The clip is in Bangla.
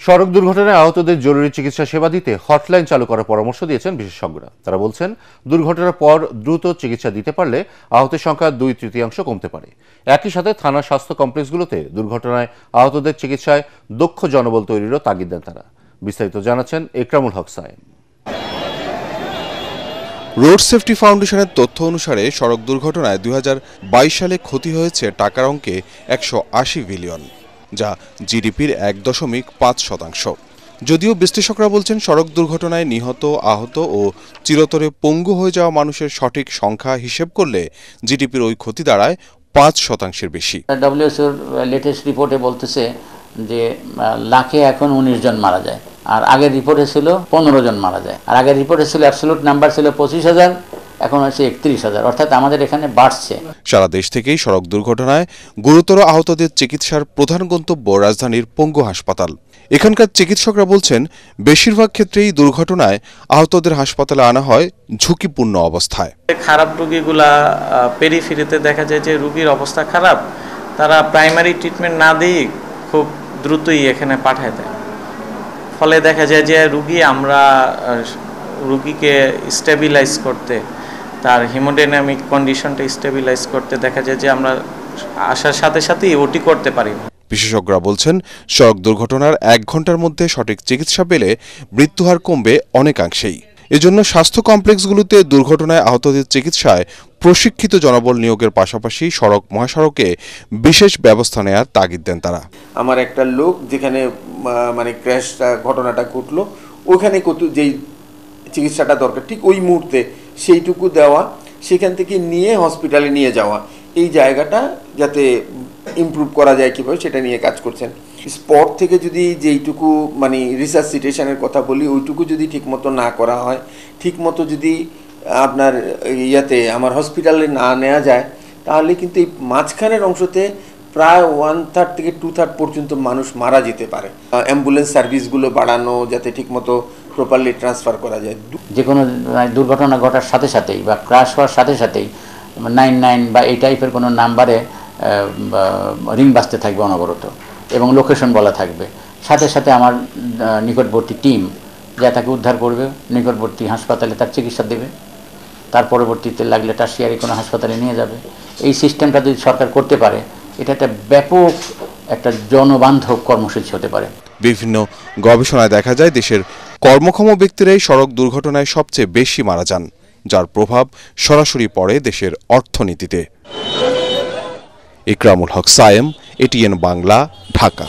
সড়ক দুর্ঘটনায় আহতদের জরুরি চিকিৎসা সেবা দিতে হটলাইন চালু করার পরামর্শ দিয়েছেন বিশেষজ্ঞরা। তারা বলছেন, দুর্ঘটনার পর দ্রুত চিকিৎসা দিতে পারলে আহতের সংখ্যা 2/3 কমতে পারে। একই সাথে থানা স্বাস্থ্য কমপ্লেক্সগুলোতে দুর্ঘটনায় আহতদের চিকিৎসায় দক্ষ জনবল তৈরিরও তাগিদ দেন তারা। বিস্তারিত জানাচ্ছেন একরামুল হক সায়েম। রোড সেফটি ফাউন্ডেশনের তথ্য অনুসারে সড়ক দুর্ঘটনায় 2022 সালে ক্ষতি হয়েছে টাকার অঙ্কে 180 বিলিয়ন, যা জিডিপির 1.5%। যদিও বিশ্লেষকরা বলছেন, সড়ক দুর্ঘটনায় নিহত, আহত ও চিরতরে পঙ্গু হয়ে যাওয়া মানুষের সঠিক সংখ্যা হিসেব করলে জিডিপির ওই ক্ষতি দাঁড়ায় 5%-এর বেশি। ডব্লিউএইচওর লেটেস্ট রিপোর্টে বলতেছে যে লাখে এখন 19 জন মারা যায়, আর আগের রিপোর্টে ছিল 15 জন মারা যায়, আর আগের রিপোর্টে ছিল অ্যাবসলিউট নাম্বার ছিল 25,000, এখন হচ্ছে 31,000, অর্থাৎ আমাদের এখানে বাড়ছে। সারা দেশ থেকেই সড়ক দুর্ঘটনায় গুরুতর আহতদের চিকিৎসার প্রধান গন্তব্য রাজধানীর পঙ্গু হাসপাতাল। এখানকার চিকিৎসকরা বলছেন, বেশিরভাগ ক্ষেত্রেই দুর্ঘটনায় আহতদের হাসপাতালে আনা হয় ঝুঁকিপূর্ণ অবস্থায়। খারাপ রোগীগুলা পেরিফেরিতে দেখা যায় যে রোগীর অবস্থা খারাপ, তারা প্রাইমারি ট্রিটমেন্ট না দিয়ে খুব দ্রুতই এখানে পাঠায় দেয়। ফলে দেখা যায় যে আমরা রুগীকে স্টেবিলাইজ করতে, তার হিমোডাইনামিক কন্ডিশনটা স্টেবিলাইজ করতে দেখা যায় যে আমরা আসার সাথে সাথেই ওটি করতে পারি না। বিশেষজ্ঞরা বলছেন, সড়ক দুর্ঘটনার 1 ঘন্টার মধ্যে সঠিক চিকিৎসা পেলে মৃত্যুহার কমবে অনেকাংশেই। এজন্য স্বাস্থ্য কমপ্লেক্সগুলোতে দুর্ঘটনায় আহতদের চিকিৎসায় প্রশিক্ষিত জনবল নিয়োগের পাশাপাশি সড়ক মহাসড়কে বিশেষ ব্যবস্থা নেওয়ার তাগিদ দেন তারা। আমার একটা লোক যেখানে মানে ক্র্যাশটা ঘটনাটা ঘটলো, ওখানে যেই চিকিৎসাটা দরকার ঠিক ওই মুহূর্তে সেইটুকু দেওয়া, সেখান থেকে নিয়ে হসপিটালে নিয়ে যাওয়া, এই জায়গাটা যাতে ইমপ্রুভ করা যায় কীভাবে সেটা নিয়ে কাজ করছেন। স্পট থেকে যদি যেইটুকু মানে রিসাসিটেশনের কথা বলি, ওইটুকু যদি ঠিকমতো না করা হয়, ঠিকমতো যদি আপনার আমার হসপিটালে না নেওয়া যায়, তাহলে কিন্তু এই মাঝখানের অংশতে প্রায় 1/3 থেকে 2/3 পর্যন্ত মানুষ মারা যেতে পারে। অ্যাম্বুলেন্স সার্ভিসগুলো বাড়ানো, যাতে ঠিকমতো প্রপারলি ট্রান্সফার করা যায়। যে কোনো দুর্ঘটনা ঘটার সাথে সাথেই বা ক্র্যাশ হওয়ার সাথে সাথেই 99 বা এই টাইপের কোনো নাম্বারে রিং বাজতে থাকবে অনবরত, এবং লোকেশন বলা থাকবে। সাথে সাথে আমার নিকটবর্তী টিম যা তাকে উদ্ধার করবে, নিকটবর্তী হাসপাতালে তার চিকিৎসা দেবে, তার পরবর্তীতে লাগলে টারশিয়ারি কোনো হাসপাতালে নিয়ে যাবে। এই সিস্টেমটা যদি সরকার করতে পারে, এটা একটা ব্যাপক একটা জনবান্ধব কর্মসূচি হতে পারে। বিভিন্ন গবেষণায় দেখা যায়, দেশের কর্মক্ষম ব্যক্তিরাই সড়ক দুর্ঘটনায় সবচেয়ে বেশি মারা যান, যার প্রভাব সরাসরি পড়ে দেশের অর্থনীতিতে। একরামুল হক সায়েম, এটিএন বাংলা, ঢাকা।